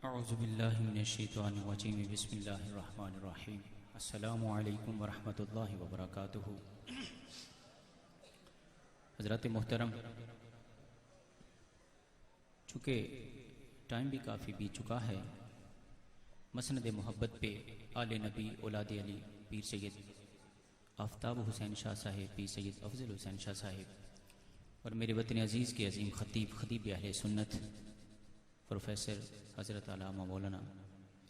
اعوذ باللہ من الشیطان الرجیم بسم اللہ الرحمن الرحیم السلام علیکم ورحمۃ اللہ وبرکاتہ۔ حضرات محترم، چونکہ ٹائم بھی کافی بیت چکا ہے، مسند محبت پہ آل نبی اولاد علی پیر سید آفتاب حسین شاہ صاحب، پیر سید افضل حسین شاہ صاحب اور میرے وطن عزیز کے عظیم خطیب اہل سنت پروفیسر حضرت علامہ مولانا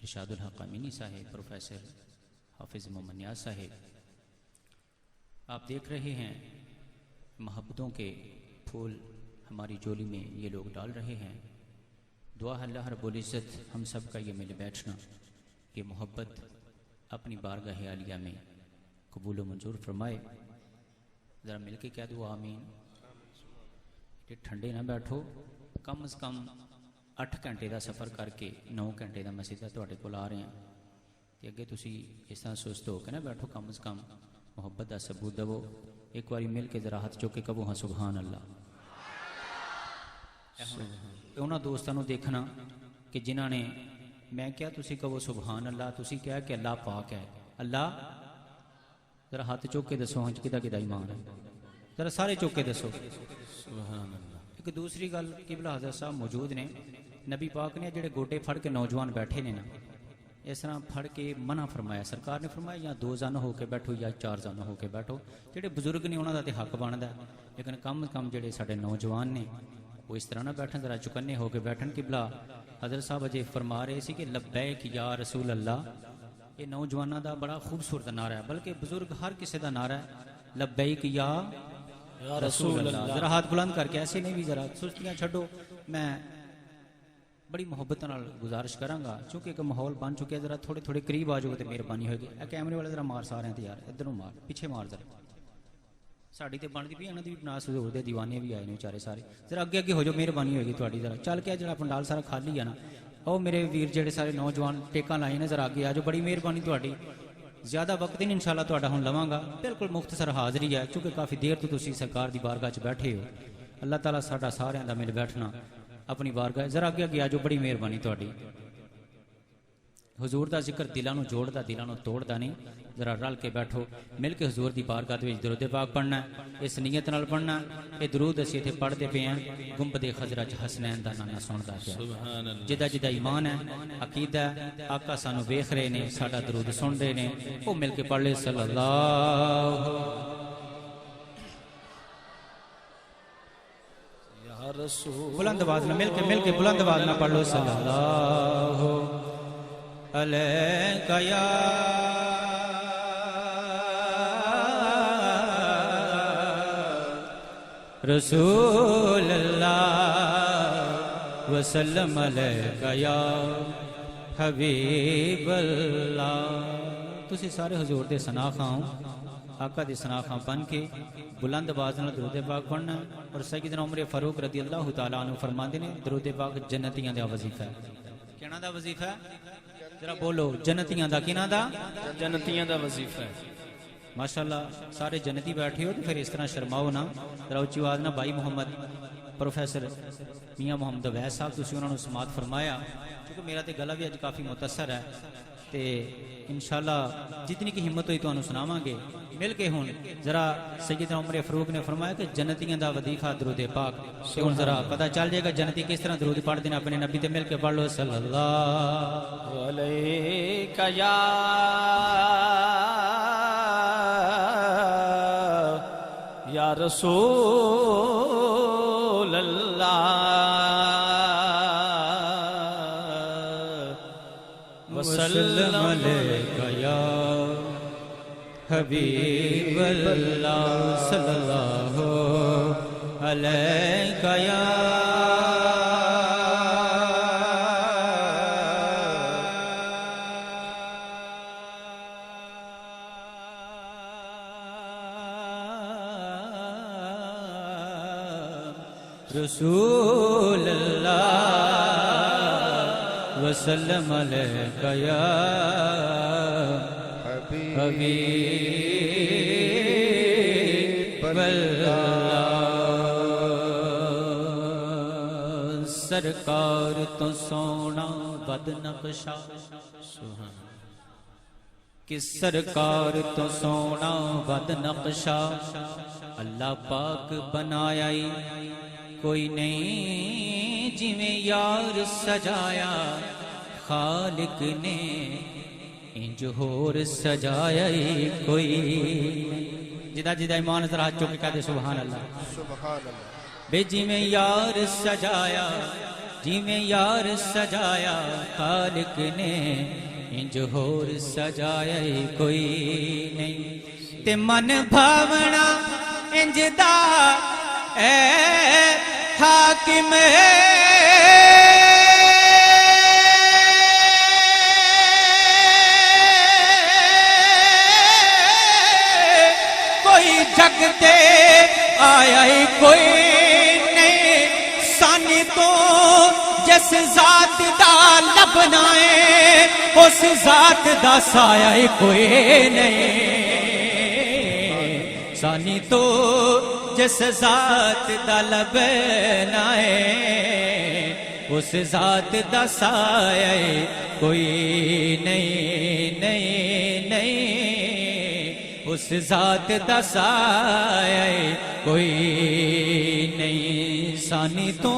ارشاد الحق امینی صاحب، پروفیسر حافظ محمد نیاز صاحب، آپ دیکھ رہے ہیں محبتوں کے پھول ہماری جولی میں یہ لوگ ڈال رہے ہیں۔ دعا اللہ رب العزت ہم سب کا یہ مل بیٹھنا، یہ محبت اپنی بارگاہ عالیہ میں قبول و منظور فرمائے۔ ذرا مل کے کہہ دو آمین۔ کہ ٹھنڈے نہ بیٹھو، کم از کم 8 گھنٹے دا سفر کر کے 9 گھنٹے دا میں سیدھا تواڈے کول آ رہے ہیں تے اگے تسی اس طرح سست ہو کے نہ بیٹھو، کم از کم محبت دا ثبوت دو۔ ایک باری مل کے ذرا ہاتھ چوک کے کہو ہاں سبحان اللہ۔ انہاں دوستاں نوں دیکھنا کہ جنہاں نے میں کیا تسی کہو سبحان اللہ، تسی کہا کہ اللہ پاک ہے۔ اللہ ذرا ہاتھ چوک کے دسو ہاں کدا کدا ایمان ہے، ذرا سارے چوک کے دسو سبحان اللہ۔ ایک دوسری گل، قبلہ حضرت صاحب موجود نے، نبی پاک نے جڑے گوٹے پھڑ کے نوجوان بیٹھے نے نا، اس طرح پھڑ کے منع فرمایا، سرکار نے فرمایا یا 2 زن ہو کے بیٹھو یا 4 زن ہو کے بیٹھو۔ جڑے بزرگ نے انہاں دا تے حق بندا ہے، لیکن کم از کم جڑے ساڈے نوجوان نے وہ اس طرح نہ بیٹھن، ذرا چکنے ہو کے بیٹھن۔ قبلہ حضرت صاحب اجے فرما رہے سی کہ لبیک یا رسول اللہ، یہ نوجواناں دا بڑا خوبصورت نعرہ ہے، بلکہ بزرگ ہر کسی دا نعرہ ہے لبیک یا رسول اللہ۔ ذرا ہاتھ بلند کر کے، ایسے نہیں بھی، ذرا سستیاں چھڈو۔ میں بڑی محبت نال گزارش کراں گا، چونکہ ایک ماحول بن چکے، ذرا تھوڑے تھوڑے قریب آ جاؤ تو مہربانی ہوگی۔ اے کیمرے والے ذرا مار سارے تے یار ادھروں مار، پیچھے مار، ذرا ساڈی تے بنتی پئی، انہاں دی بھی بناس حضور دے دیوانے بھی آئے نے بیچارے سارے، ذرا اگے اگے ہو جاؤ، مہربانی ہوگی تہاڈی۔ ذرا چل کے جڑا پنڈال سارا خالی ہے نا، او میرے ویر جڑے سارے نوجوان ٹیکاں لائے نے، ذرا اگے آ جاؤ، بڑی مہربانی تہاڈی۔ زیادہ وقت نہیں انشاءاللہ تہاڈا ہن لواں گا، بالکل مختصر حاضری ہے، کیونکہ کافی دیر تو تسی سرکار دی بارگاہ چ بیٹھے ہو۔ اللہ تعالیٰ ساڈا سارے دا مل بیٹھنا اپنی بارگاہ، ذرا اگے اگے آ جاؤ، بڑی مہربانی تہاڈی۔ حضور دا ذکر دلاں نوں جوڑدا، دلاں نوں توڑدا نہیں۔ ذرا رل کے بیٹھو، مل کے حضور دی بارگاہ وچ درود پاک پڑھنا ہے، اس نیت نال پڑھنا ہے۔ یہ درود اسی ایتھے پڑھدے پے ہیں، گنبد خضرا چ حسنین دا نانا سندا پیا، جدا جدا ایمان ہے، عقیدہ ہے، آقا سانو ویکھ رہے نے، ساڈا درود سن رہے نے، او مل کے پڑھ لے صلی اللہ یا رسول۔ بلند آواز نہ مل کے بلند آواز نہ پڑھ لو صلی اللہ علیہ یا رسول اللہ وسلم علیہ یا حبیب اللہ۔ تسی سارے حضور دے ثنا خواں، آقا دے ثنا خواں بن کے بلند آواز نال درود پاک پڑھنا ہے۔ اور سیدنا عمر فاروق رضی اللہ تعالیٰ عنہ فرماندے نے درود پاک جنتیاں دا وظیفہ ہے۔ کہنا دا وظیفہ ہے؟ ذرا بولو، جنتیاں دا، کنا دا؟ جنتیاں دا وظیفہ ہے۔ ماشاءاللہ سارے جنتی بیٹھے ہو تو پھر اس طرح شرماؤ نہ، ذرا اچھی آواز نہ۔ بھائی محمد پروفیسر میاں محمد اویس صاحب، تسی انہوں نے سماعت فرمایا، کیونکہ میرا تے گلا بھی اج کافی متاثر ہے، تے انشاءاللہ جتنی کی ہمت ہوئی تو انہوں سناواں گے مل کے۔ ہوں ذرا سیدنا عمر فاروق نے فرمایا کہ جنتیاں دا وظیفہ درود پاک، تے ہن ذرا پتہ چل جائے گا جنتی کس طرح درود پڑھتے ہیں اپنے نبی تے، مل کے پڑھ لو صلی اللہ علیہ یا رسول اللہ وسلم علیہ یا حبیب اللہ صلی اللہ علیہ یا رسول اللہ وسلم علیہ یا حبیب اللہ سرکار تو سونا بد نقشہ کہ سرکار تو سونا بد نقشہ اللہ پاک بنایا ہی کوئی نہیں جویں یار سجایا خالق نے انج ہور سجایا ہی کوئی جدا جدا ایمان ذرا ہاتھ چوک کے کہتے سبحان اللہ سبحان اللہ بے جویں یار سجایا جویں یار سجایا خالق نے انج ہور سجایا ہی کوئی نہیں تے من بھاونا انج دا اے حاکم کوئی جگ تے آیا ہی کوئی نہیں سانی تو جس ذات دا لبنا ہے اس ذات دا سایہ ہی کوئی نہیں سانی تو جس ذات دا لبنا ہے اس ذات دا سایہ کوئی نہیں نہیں نہیں اس ذات دا سایہ کوئی نہیں سانی تو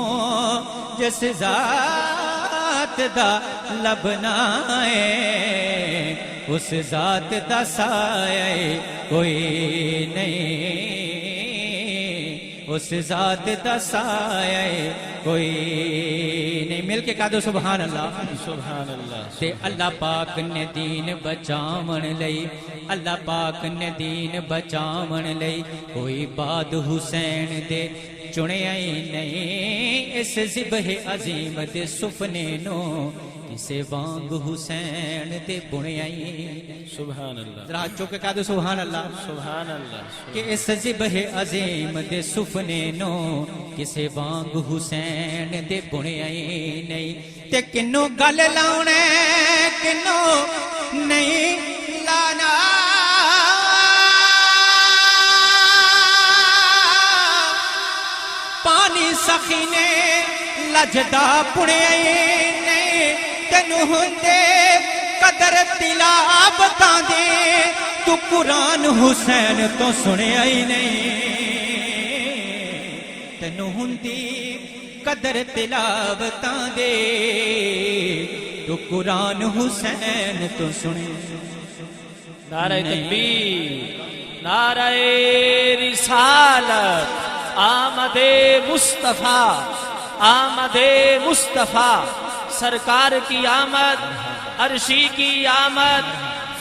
جس ذات دا لبنا ہے اس ذات دا سایہ کوئی نہیں اس ذات دا سایہ کوئی نہیں مل کے کہہ دو سبحان اللہ سبحان اللہ تے اللہ پاک نے دین بچاون لئی اللہ پاک نے دین بچاون لئی کوئی باد حسین دے چنیا ہی نہیں اس ذبح عظیم دے سفنے نو کسے وانگ حسین دے بنیا ہی سبحان اللہ ذرا چوکے کہہ دو سبحان اللہ سبحان اللہ کہ اس ذبح عظیم دے سفنے نو کسے وانگ حسین دے بنیا ہی نہیں تے کنوں گل لاؤنے کنوں نہیں لانا پانی سخینے لجدا پڑیا ہی نہیں تینوں ہندے قدر تلاوتاں دے تو قرآن حسین تو سنیا ہی نہیں تینوں ہندی قدر تلاوتاں دے تو قرآن حسین تو سنے نعرہ تکبیر نعرہ رسالت آمد مصطفیٰ آمد مصطفیٰ سرکار کی آمد عرشی کی آمد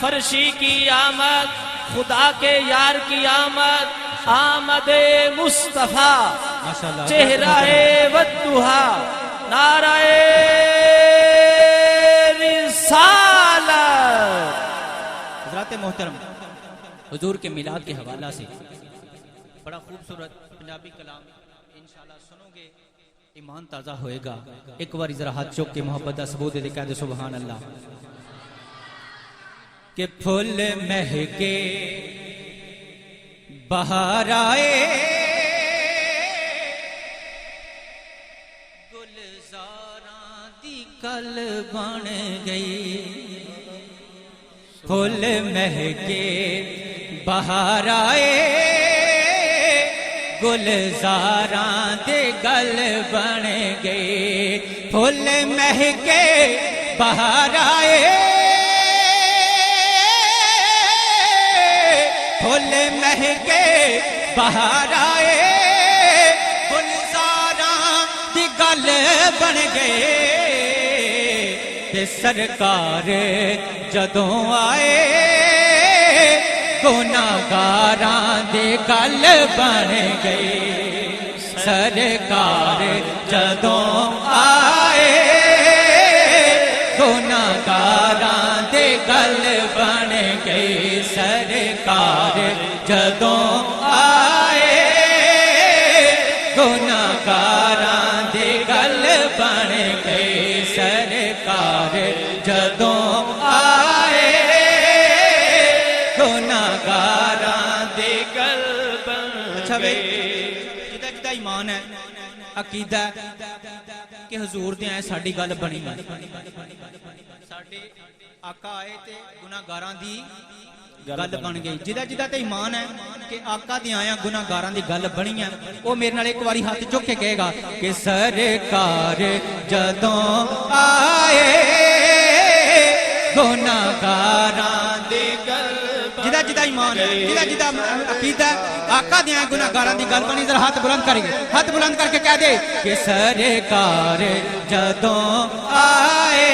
فرشی کی آمد خدا کے یار کی آمد آمد مصطفیٰ چہرہ والدہا نعرہ رسالت حضرات محترم حضور کے میلاد کے حوالہ سے بڑا خوبصورت پنجابی کلام انشاءاللہ سنو گے ایمان تازہ ہوئے گا ایک بار ذرا ہاتھ چوک کے محبت دا ثبوت دے کہہ دے سبحان اللہ کہ پھول مہکے بہار آئے گلزاراں دی کل بن گئی پھول مہکے بہار آئے گلزاراں دے گل بن گئے پھول مہکے بہار آئے پھول مہکے بہار آئے گلزاراں دی گل بن گئے تے سرکار جدوں آئے گناہگاراں دے گل بن گئی سرکار جدوں آئے گناہگاراں دے گل بن گئی سرکار جدوں آئے گناہگاراں دے گل بن گئی سرکار جدوں آئے گناہگاراں دے گل بن گئے جدا جدا ایمان ہے عقیدہ کہ کہ حضور دے آئے ساڈی گل بنی ساڈے آقا آئے تے گناہگاراں دی گل بن گئی جدا جدا تے ایمان ہے کہ آقا دی آیا گناہگاراں دی گل بنی ہے وہ میرے نال ایک واری ہاتھ چک کے کہے گا کہ سرکار جدوں آئے گناہگاراں دی گل جدا جدا ایمان ہے جدا جدا عقیدہ ہے آقا دی آیا گناہگاراں دی گل بنی ذرا ہاتھ بلند کریں ہاتھ بلند کر کے کہہ دے کہ سرکار جدوں آئے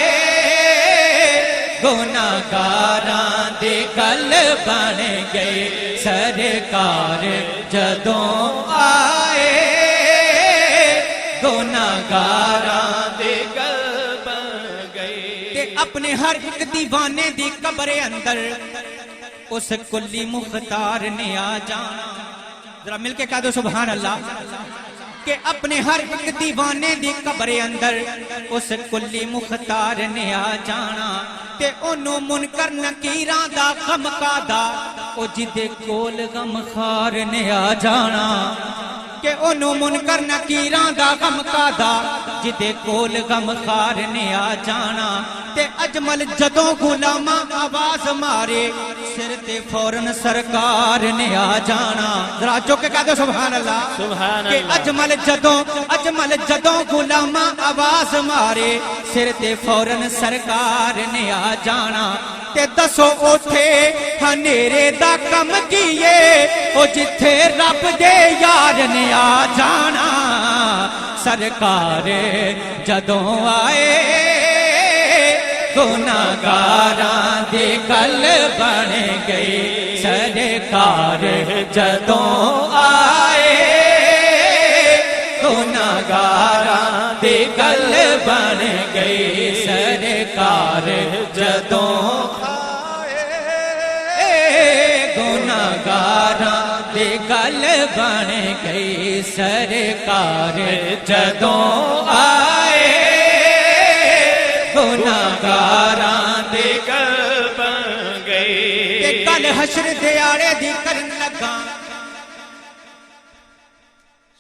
گناہگاراں دی گل بن گئی سرکار جدوں آئے گناہگاراں دی گل بن گئی تے اپنے ہر ایک دیوانے دی قبر اندر اس کلی مختار نے آ جانا ذرا مل کے کہہ دو سبحان اللہ کہ اپنے ہر ایک دیوانے دی قبر اندر اس کلی مختار نے آ جانا تے انہوں منکر نکیراں دا غم کادا او جدے کول غم خار نے آ جانا کہ انہوں منکر نکیراں دا غم کادا جدے کول غم خار نے آ جانا تے اجمل جدوں غلاماں آواز مارے سر تے فوراً سرکار نے آ جانا ذرا چوک کے کہہ دو سبحان اللہ سبحان کہ اللہ اجمل جدوں غلاماں آواز مارے سر تے فوراً سرکار نے آ جانا تے دسو اوتھے ہنیرے دا کم کیے او جتھے رب دے یار نے آ جانا سرکار جدوں آئے گناہگاراں دی گل بن گئی سرکار جدوں آئے گناہگاراں دی گل بن گئی سرکار جدوں آئے گناہگاراں دی گل بن گئی سرکار جدوں آئے گناہگاراں دی گل بن گئی تے کل حشر دیاڑے دی کرن لگا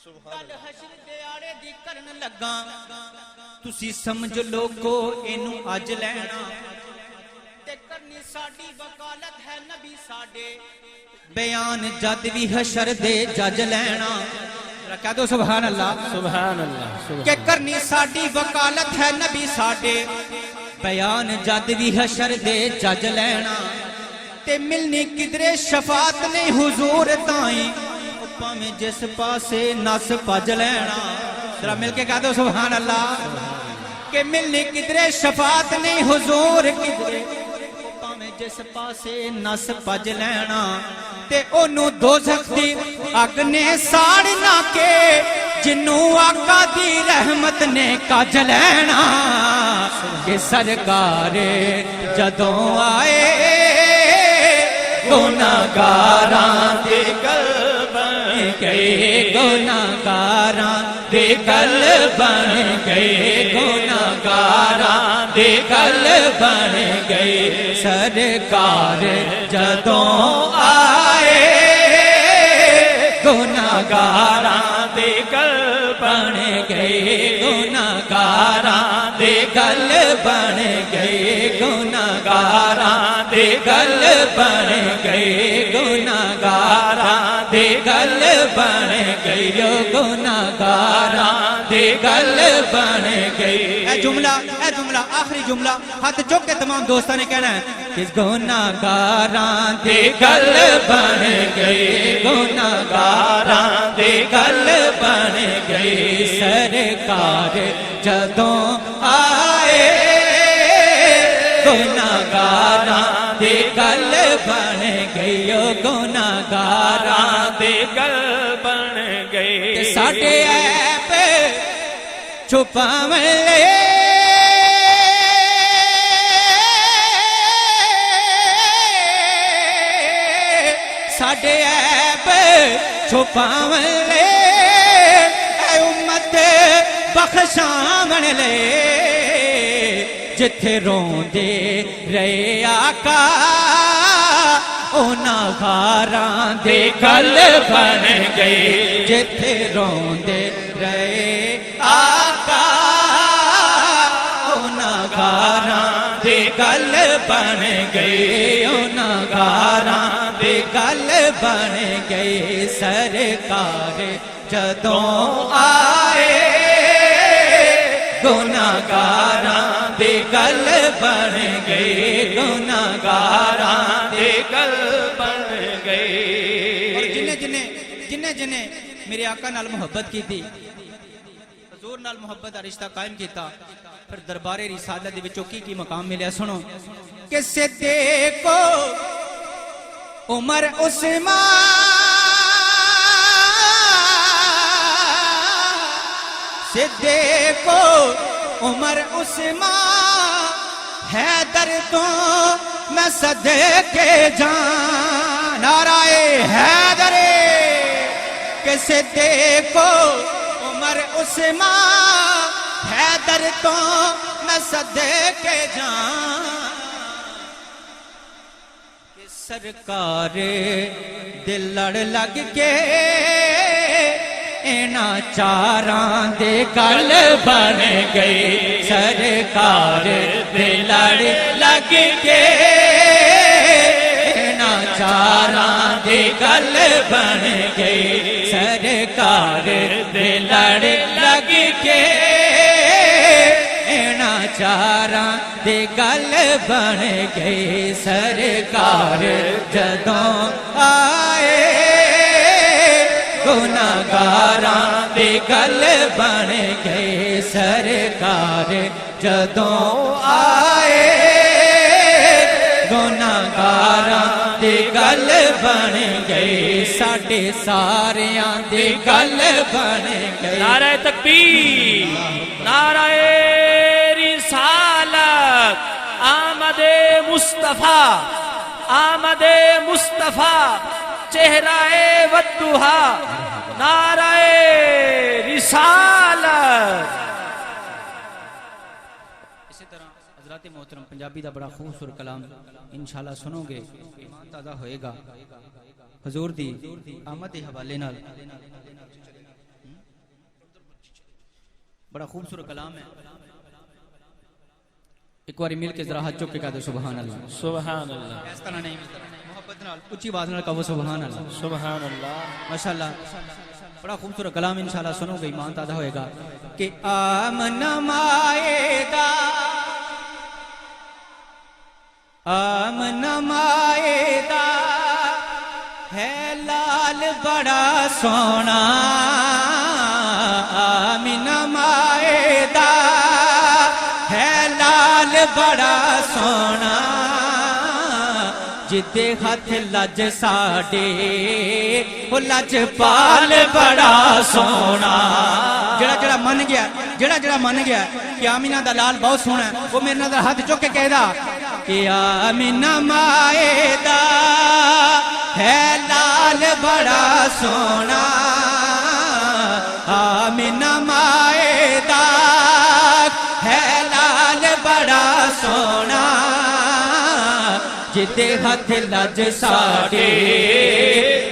کل حشر دیاڑے دی کرن لگا تسی سمجھ لوگو اینو اج لینا تے کرنی ساڈی وکالت ہے نبی ساڈے بیان جد بھی حشر دے جج لینا کہہ دو سبحان اللہ سبحان اللہ کہ کرنی ساڈی وکالت ہے نبی ساڈے بیان جد بھی حشر دے جج لینا تے ملنی کدرے شفاعت نہیں حضور تائیں پاویں جس پاسے نس پج لینا ذرا مل کے کہہ دو سبحان اللہ کہ ملنی کدرے شفاعت نہیں حضور کدرے پاویں جس پاسے نس پج لینا تے انہوں دوزخ دی اگ نے ساڑنا کے جنوں آقا دی رحمت نے کج لینا کہ سرکار جدوں آئے گناہگاراں دی گل بن گئی گناہگاراں دی گل بن گئی گناہگاراں دی گل بن گئی سرکار جدوں آئے گناہگاراں دی گل بن گئی گناہگاراں دی گل بن گئی گناہگاراں دی گل بن گئی گناہگاراں دی گل بن گئی گناہگاراں دی گل بن گئی اے جملہ آخری جملہ ہاتھ چوک کے تمام دوستاں نے کہنا ہے کہ گناہگاراں دی گل بن گئی گناہگاراں دی گل بن گئی سرکار جدوں آئے گناہگاراں دی گل بن گئی گناہگاراں دی گل بن گئی ساڈے عیب چھپاون لے ساڈے عیب چھپاون لے اے امت بخشاون لے جتھے روندے رہے آقا اونا غاراں دے گل بن گئی جتھے روندے رہے آقا گل بن گئی گناہگاراں دی گل بن گئی سرکار جدوں آئے گناہگاراں دی گل بن گئی گناہگاراں دی گل بن گئی اور جنہیں جنہیں میرے آقا نال محبت کی تھی حضور نال محبت کا رشتہ قائم کیتا پھر دربار رسالت دے وچوں کی مقام ملیا سنو کہ صدیق عمر عثمان صدیق عمر عثمان حیدر تو میں صدقے جان نعرہ حیدر کہ صدیق عمر عثمان حیدر تو میں صدقے جان کہ سرکار دل لڑ لگ کے اینا چاراں دے گل بن گئی سرکار دے لڑ لگ کے اینا چاراں دے گل بن گئی سرکار دے لڑ لگ کے اینا چاراں دے گل بن گئی سرکار جدوں آئے گناہگاراں دی گل بن گئے سرکار جدوں آئے گناہگاراں دی گل بن گئے ساڈے ساریاں دی گل بن گئے نعرہ تکبیر نعرہ رسالت آمد مصطفیٰ آمد مصطفیٰ چہرہ والدہا نعرہ رسالت اسی طرح حضرات محترم پنجابی دا بڑا خوبصورت کلام انشاءاللہ سنو گے ایمان تازہ ہوئے گا حضور دی آمد حوالے نال بڑا خوبصورت کلام ہے ایک بار مل کے ذرا ہاتھ چک کے کہہ دو سبحان اللہ سبحان اللہ اس طرح نہیں محبت نال اونچی آواز نال کہو سبحان اللہ سبحان اللہ ماشاءاللہ بڑا خوبصورت کلام انشاءاللہ سنو گے ایمان تازہ ہوئے گا کہ آمن مائدہ ہے لال بڑا سونا آمن مائدہ ہے لال بڑا سونا جدے ہاتھ لج ساڑے وہ لج پال بڑا سونا جڑا جڑا من گیا کہ آمینہ دا لال بہت سونا ہے وہ میرے نظر ہاتھ چک کے کہہ دا کہ آمینہ مائدہ ہے لال بڑا سونا آمینہ مائدہ ہے لال بڑا سونا جدے ہاتھ لج ساڑے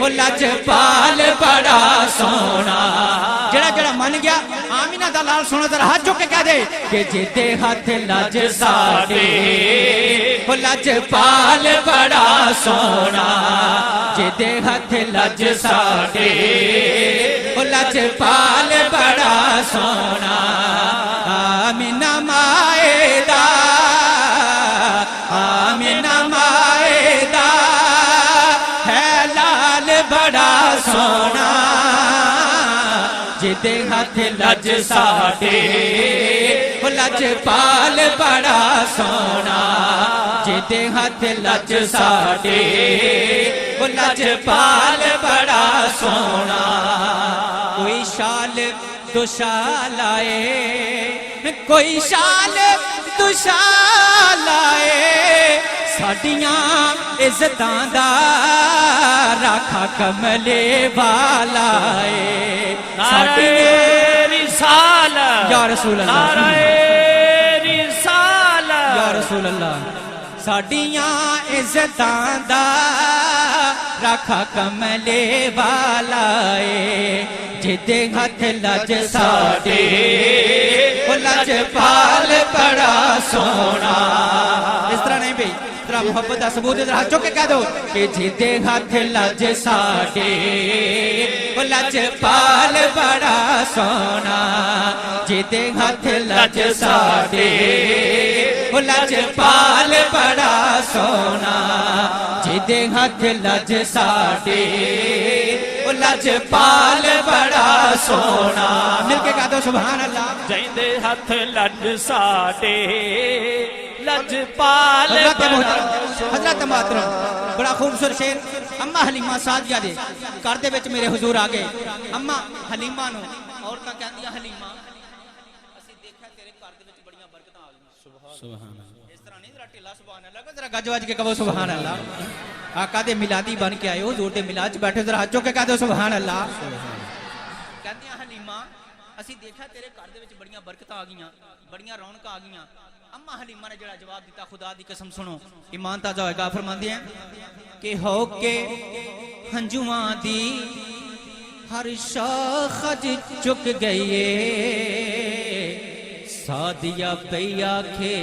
وہ لج پال بڑا سونا جڑا من گیا آمینہ دا لال سونا ذرا ہاتھ چک کے کہہ دے کہ جدے ہاتھ لج ساڑے وہ لج پال بڑا سونا جدے ہاتھ لج ساڑے وہ لج پال بڑا سونا آمینہ مائدہ آمینہ مائدہ ہے لال بڑا سونا جدے ہاتھ لج ساڑے وہ لج پال بڑا سونا جدے ہاتھ لج ساڑے وہ لج پال بڑا سونا کوئی شال دو شال آئے کوئی شال دو شال آئے ساڑیاں عزتاں دا راکھا کملے والا ہے نعرہ رسالت یا رسول اللہ نعرہ رسالت یا رسول اللہ ساڑیاں عزتاں دا راکھا کملے والا ہے جدے ہاتھ لج ساڑے وہ لج پال بڑا سونا ذرا محبت دا ثبوت ذرا چک کے کہہ دو کہ جیتے ہاتھ لج ساڈے او لج پال بڑا سونا جیتے ہاتھ لج ساڈے او لج پال بڑا سونا جیتے ہاتھ لج ساڈے او لج پال بڑا سونا مل کے کہہ دو سبحان اللہ جیندے ہاتھ لج ساڈے لجپال حضرت محترم بڑا خوبصورت شعر اما حلیمہ سعدیہ دے گھر دے وچ میرے حضور آ گئے اما حلیمہ نو عورتاں کہندیاں حلیمہ اسی دیکھا تیرے گھر دے وچ بڑیاں برکتاں آ گئیاں سبحان اللہ اس طرح نہیں ذرا ٹھلا سبحان اللہ ذرا گج وج کے کہو سبحان اللہ آقا دے میلادی بن کے آئے ہو حضور دے میلاد وچ بیٹھے ذرا ہاتھ چوک کے کہہ دو سبحان اللہ کہندیاں حلیمہ اسی دیکھا تیرے گھر دے وچ بڑیاں برکتاں آ گئیاں بڑیاں رونقاں آ گئیاں اما حلیمہ نے جڑا جواب دیتا خدا دی قسم سنو ایمان تازہ ہوئے گا فرماندی ہیں کہ ہو کے ہنجواں دی ہر شاخج چک گئیے سادیا پہ آکھے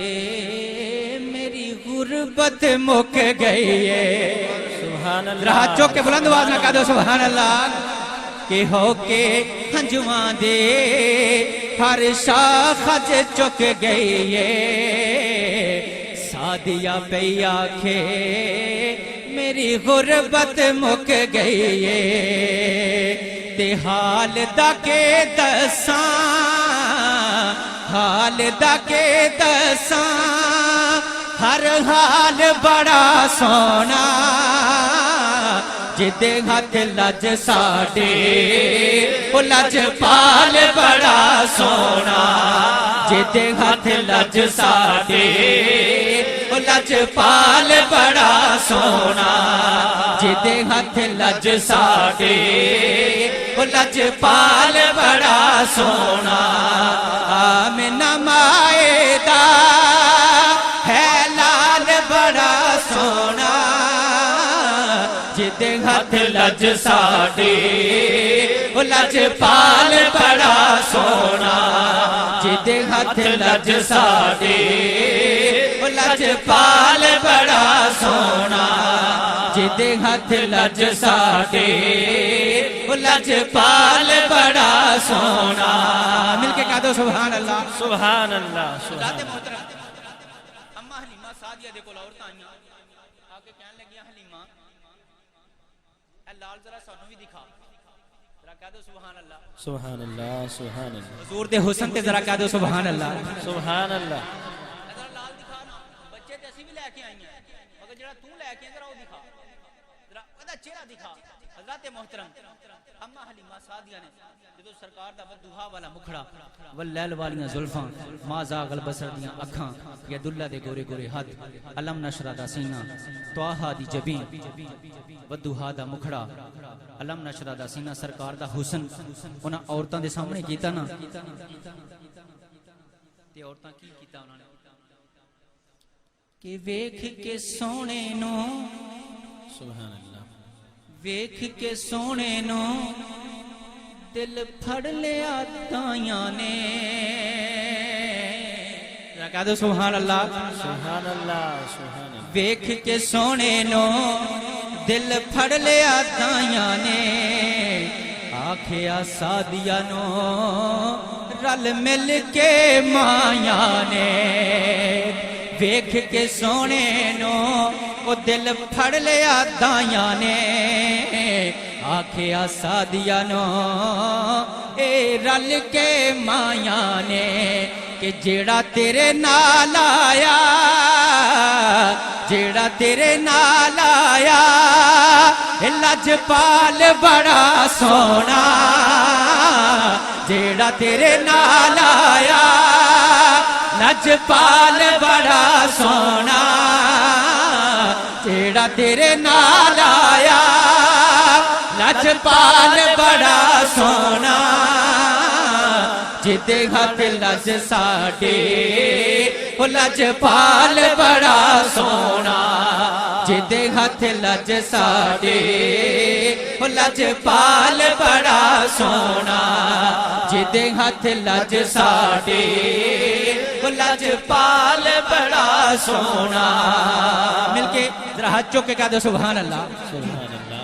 میری غربت مک گئیے سبحان اللہ ذرا ہاتھ چوک کے بلند آواز نہ کہہ دو سبحان اللہ کہ ہو کے ہنجواں دے ہر شاخج چک گئیے سادیا پہ آکھے میری غربت مک گئیے تے حال دا کے دساں حال دا کے دساں ہر حال بڑا سونا جدے ہاتھ لج ساڈے او لج پال بڑا سونا جدے ہاتھ لج ساڈے او لج پال بڑا سونا جدے ہاتھ لج ساڈے او لج پال بڑا سونا آمنہ مائے دا ہے لال بڑا سونا جدے ہاتھ لج ساڈے او لج پال بڑا سونا جدے ہاتھ لج ساڈے او لج پال بڑا سونا جدے ہاتھ لج ساڈے او لج پال بڑا سونا مل کے کہہ دو سبحان اللہ سبحان اللہ حضرت محترم اما حلیمہ سعدیہ دے کول عورتاں آئیاں آ کے کہن لگیاں حلیمہ اے لال ذرا سانوں بھی دکھا ذرا کہہ دو سبحان اللہ سبحان اللہ سبحان اللہ حضور دے حسن تے ذرا کہہ دو سبحان اللہ سبحان اللہ ذرا لال دکھا نا بچے تے اسی بھی لے کے آئی ہیں مگر جڑا تو لے کے ذرا او دکھا ذرا ادا چہرہ دکھا حضرت محترم اما حلیمہ سعدیہ نے جدو سرکار دا ودوہا والا مکھڑا واللیل والیاں زلفاں ما زاغ البصر دیاں اکھاں ید اللہ دے گورے گورے ہاتھ علم نشرہ دا سینہ طٰہٰ دی جبین ودوہا دا مکھڑا علم نشرہ دا سینہ سرکار دا حسن انہاں عورتاں دے سامنے کیتا نا تے عورتاں کی کیتا انہاں نے کہ ویکھ کے سونے نو سبحان اللہ ویکھ کے سونے نو دل پھڑ لیا تائیاں نے کہہ دو سبحان اللہ سبحان اللہ سبحان اللہ ویکھ کے سونے نو دل پھڑ لیا تائیاں نے آکھیا سادیا نو رل مل کے مایاں نے ویکھ کے سونے نو او دل پھڑ لیا دایاں نے آکھیا سادیا نو اے رل کے مایاں نے کہ جیڑا تیرے نال آیا جیڑا تیرے نال آیا لجپال بڑا سونا جیڑا تیرے نال آیا لجپال بڑا سونا جیڑا تیرے نال آیا لجپال بڑا سونا جدے ہاتھ لج ساڈے او لجپال بڑا سونا جدے ہاتھ لج ساڈے او لجپال بڑا سونا جدے ہاتھ لج ساڈے او لجپال بڑا سونا مل کے ذرا ہاتھ چوک کے کہہ دو سبحان اللہ سبحان اللہ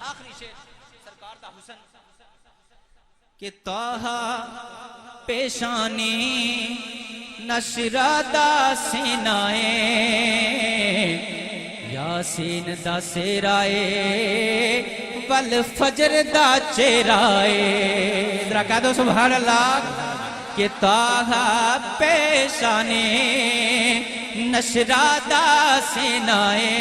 آخری شعر سرکار دا حسن کہ طه پیشانی نشرہ دا سینائے یاسین دا سیرائے والفجر دا چہرائے ذرا کہہ دو سبحان اللہ کہ طه پیشانی نشرہ دا سینائے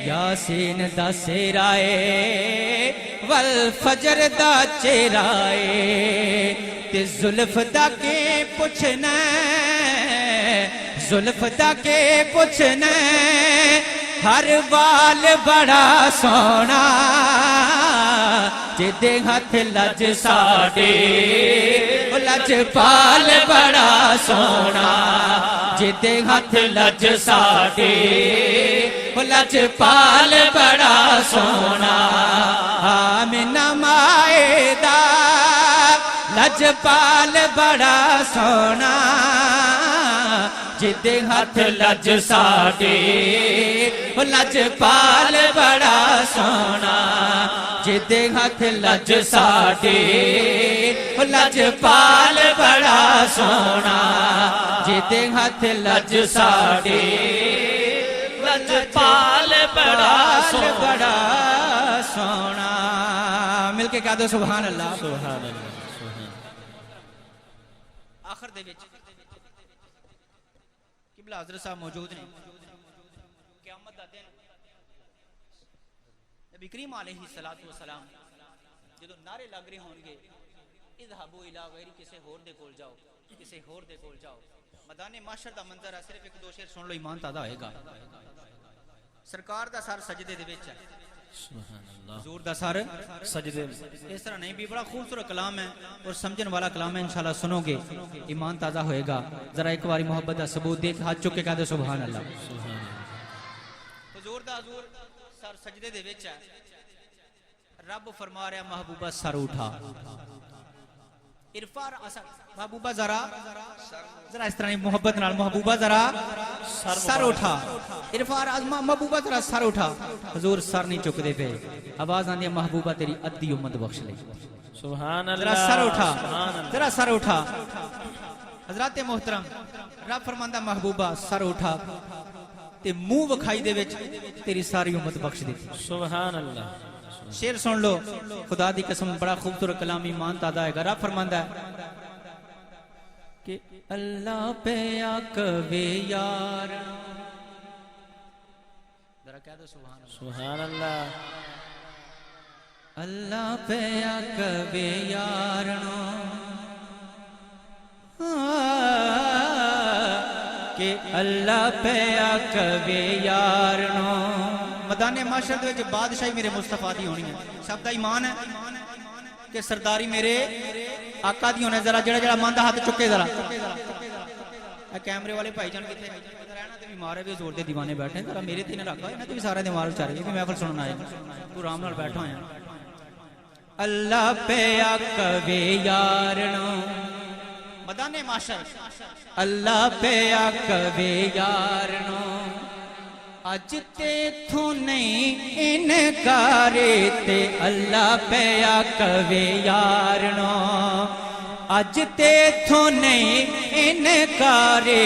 یاسین دا سیرائے والفجر دا چہرائے تے زلف دا کے پوچھنا زلف دا کے پوچھنا ہر وال بڑا سونا جدے ہاتھ لج ساڈے لجپال بڑا سونا جدے ہاتھ لج ساڈے لجپال بڑا سونا آمنہ مائے دا لجپال بڑا سونا جدے ہاتھ لج ساڈے لجپال بڑا سونا جدے ہاتھ لج ساڈے لجپال بڑا سونا جدے ہاتھ لج ساڈے لجپال بڑا سونا مل کے کہہ دو سبحان اللہ سبحان اللہ سبحان آخر دے وچ قبلہ حضرت صاحب موجود ہیں قیامت دا دن نبی کریم علیہ السلام جدو نعرے لگ رہے ہوں گے اذهبوا الى غیر کسی ہور دے کول جاؤ کسی ہور دے کول جاؤ میدان محشر دا منظر ہے صرف ایک دو شعر سن لو ایمان تازہ ہوئے گا سرکار دا سر سجدے دے وچ ہے سبحان اللہ حضور دا سر سجدے اس طرح نہیں بھی بڑا خوبصورت کلام ہے اور سمجھن والا کلام ہے انشاءاللہ سنو گے ایمان تازہ ہوئے گا ذرا ایک باری محبت دا ثبوت دیکھ ہاتھ چک کے کہہ دو سبحان اللہ سبحان اللہ حضور دا حضور سر سجدے دے وچ ہے رب فرما رہا محبوبہ سر اٹھا ارفع رأسک محبوبہ ذرا اس طرح محبت نال محبوبہ ذرا سر اٹھا ارفع رأسک محبوبہ ذرا سر اٹھا حضور سر نہیں چک دے پہ آواز آندی ہے محبوبہ تیری ادھی امت بخش لے سبحان اللہ ذرا سر اٹھا سبحان اللہ ذرا سر اٹھا حضرات محترم رب فرماندا محبوبہ سر اٹھا تے منہ وکھائی دے وچ تیری ساری امت بخش دیتی سبحان اللہ شعر سن لو خدا دی قسم بڑا خوبصورت کلام ایمان تازہ ہے رب فرماندا ہے کہ اللہ پہ آکوے یار ذرا کہہ دو سبحان اللہ سبحان اللہ اللہ پہ آکوے یارنو کہ اللہ پہ آکوے یارنو میدان محشر دے وچ بادشاہی میرے مصطفیٰ دی ہونی ہے سب دا ایمان ہے کہ سرداری میرے آقا دی ہونے ذرا جڑا من دا ہاتھ چکے ذرا اے کیمرے والے بھائی جان کتے رہنا تے بیمار ہے بھی زور دے دیوانے بیٹھے ذرا میرے تے نہ رکھا انہاں تے بھی سارے دے مار چارے کہ محفل سننا آئے تو آرام نال بیٹھا ہویا اللہ پہ آکوے یارنو میدان محشر اللہ پہ آکوے یارنو اج تے تھو نہیں انکارے تے اللہ پہ آکوے یارنو اج تے تھو نہیں انکارے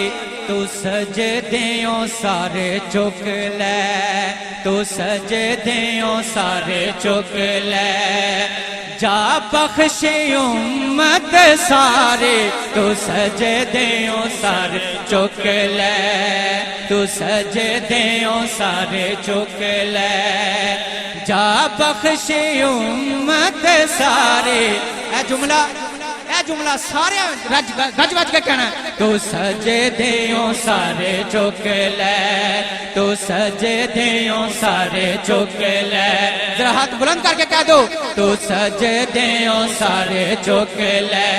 تو سجدیوں سارے چک لے تو سجدیوں سارے چک لے جا بخشے امت سارے تو سجدیوں سارے چک لے تو سجدیوں سارے چک لے جا بخشے امت سارے اے جملہ سارے گج بج کے کہنا ہے تو سجدیوں سارے چک لے تو سجدیوں سارے چک لے ذرا ہاتھ بلند کر کے کہہ دو تو سجدیوں سارے چک لے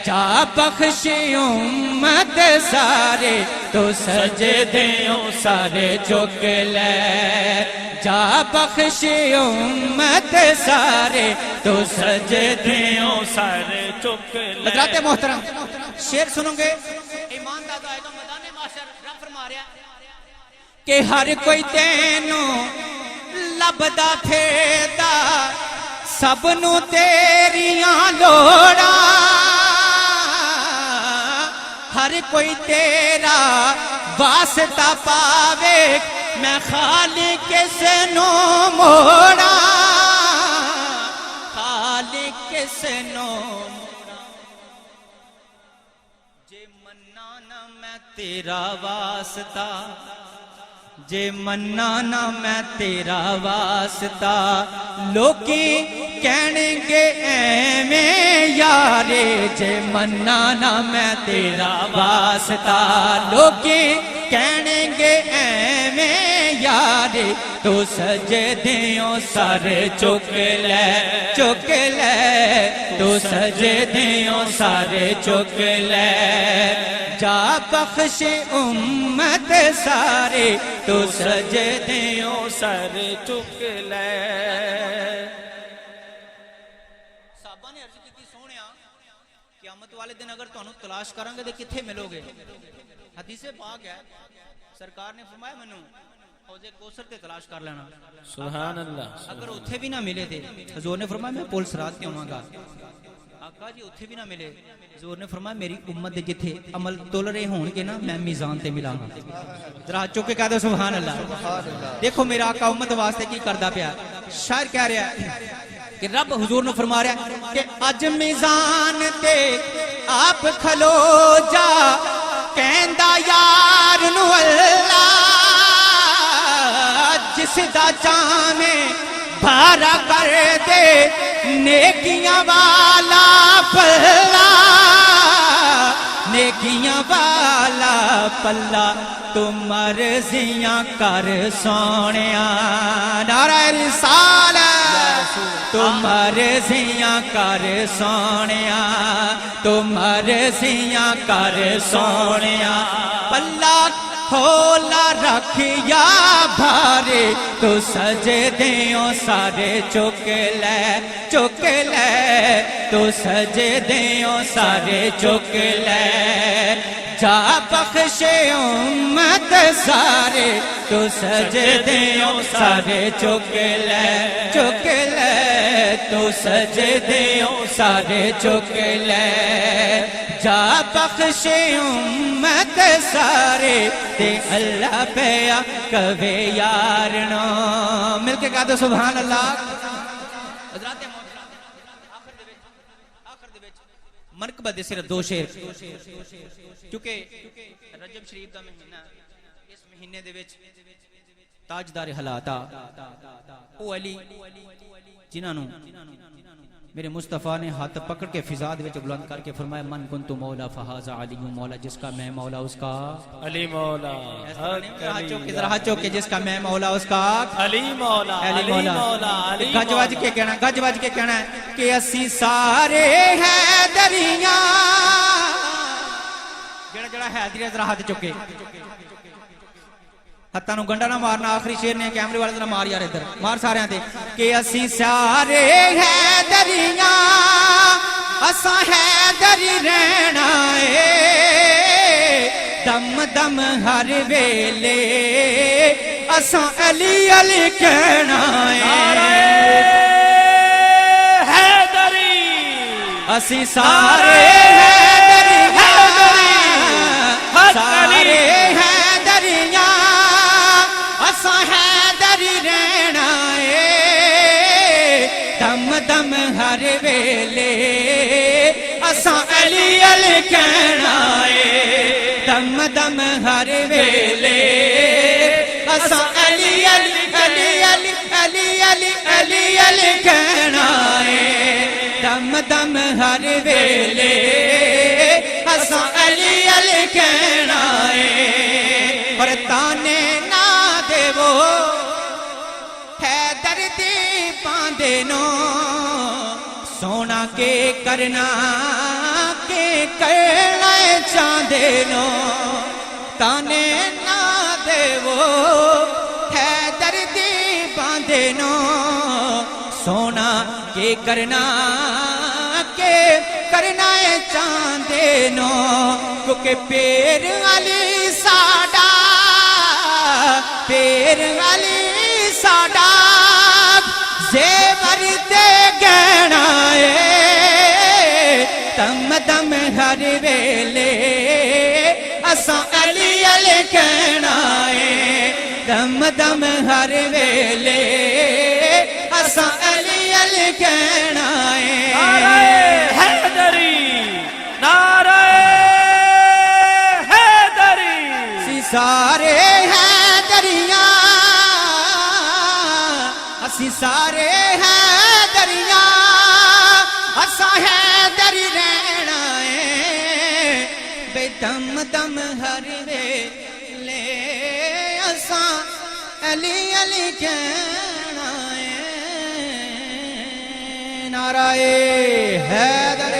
جا بخش امت سارے تو سجدیوں سارے چک لے جا بخش امت سارے تو سجدیوں سارے چک لے حضرات محترم شعر سنو گے ایمان دادا ہے تو میدان محشر رب فرما رہا کہ ہر کوئی تینوں لبدا پھیردا سب نو تیریاں لوڑا ہر کوئی تیرا واسطہ پاوے میں خالق کس نو موڑا خالق کس نو جے منا نہ میں تیرا واسطہ جے منا نہ میں تیرا واسطہ لوکی کہنے گے ایویں یارے جے منا نہ میں تیرا واسطہ لوکی کہنے گے ایویں یارے تو سجدیوں سارے چک لے تو سجدیوں سارے چک لے جا بخش امت سارے تو سجدیوں سارے چک لے صحابہ نے عرض کی سونیا قیامت والے دن اگر تانوں تلاش کریں گے تو کتھے ملو گے حدیث پاک ہے سرکار نے فرمایا منو حوض کوثر تے تلاش کر لینا سبحان اللہ اگر اتھے بھی نہ ملے تھے حضور نے فرمایا میں پل صراط تے ہوں گا آقا جی اتھے بھی نہ ملے حضور نے فرمایا میری امت دے جتھے عمل تول رہے ہون گے نا میں میزان تے ملا گا ذرا چک کے کہہ دو سبحان اللہ دیکھو میرا آقا امت واسطے کی کردا پیا شاعر کہہ رہا ہے کہ رب حضور نے فرما رہا ہے کہ اج میزان تے آپ کھلو جا کہندا یار نو اللہ جس دا چاہے بھارا کر دے نیکیاں والا پلہ نیکیاں والا پلہ تو مرضیاں کر سونیا نعرہ رسالت تو مرضیاں کر سونیا تو مرضیاں کر سونیا پلہ کھولا رکھ یا بھارے تو سجدیوں سارے چک لے تو سجدیوں سارے چک لے جا بخش امت سارے تو سجدیوں سارے چک لے تو سجدیوں سارے چک لے جا بخش امت سارے تے اللہ پیا کبے یارنو مل کے کہا دو سبحان اللہ حضرات آخر دے وچ منقبہ دے صرف دو شعر کیونکہ رجب شریف دا مہینہ اس مہینے دے وچ تاجدار حالاتا او علی جنہاں نو میرے مصطفیٰ نے ہاتھ پکڑ کے فضا دے وچ بلند کر کے فرمایا من کنت مولا فہذا علی مولا جس کا میں مولا اس کا علی مولا ذرا چوکے جس کا میں مولا اس کا علی مولا گج وج کے کہنا ہے کہ اسی سارے حیدریاں جڑا حیدری ذرا ہاتھ چوکے ہتھاں نو گنڈا نہ مارنا آخری شیر نے کیمرے والے ذرا مار یار ادھر مار سارے دے کہ اسی سارے حیدریاں اساں حیدری رہنا اے دم دم ہر ویلے اساں علی علی کہنا اے حیدری اسی سارے سارے حیدریاں اساں حیدری رہنا اے دم دم ہر ویلے اساں علی علی کہنا اے دم دم ہر ویلے اساں علی علی علی علی علی علی علی علی کہنا اے دم دم ہر ویلے اساں علی علی کہنا اے اور تانے نہ دیو حیدر دی باندے نو سونا کے کرنا کے کرنا چاہتے نو تانے نہ دیو حیدر دی باندھے نو سونا کے کرنا چاہتے نو کیونکہ پیر علی ساڈا زیور دے گہنا ہے دم دم ہر ویلے اساں علی علی کہنا ہے دم دم ہر ویلے اساں علی علی کہنا ہے نعرہ حیدری نعرہ حیدری سارے ہیں دریا اسی سارے ہیں دریا اساں ہے دری رہنا ہے بے دم دم ہر ویلے اساں علی علی کہنا ہے نعرہ حیدر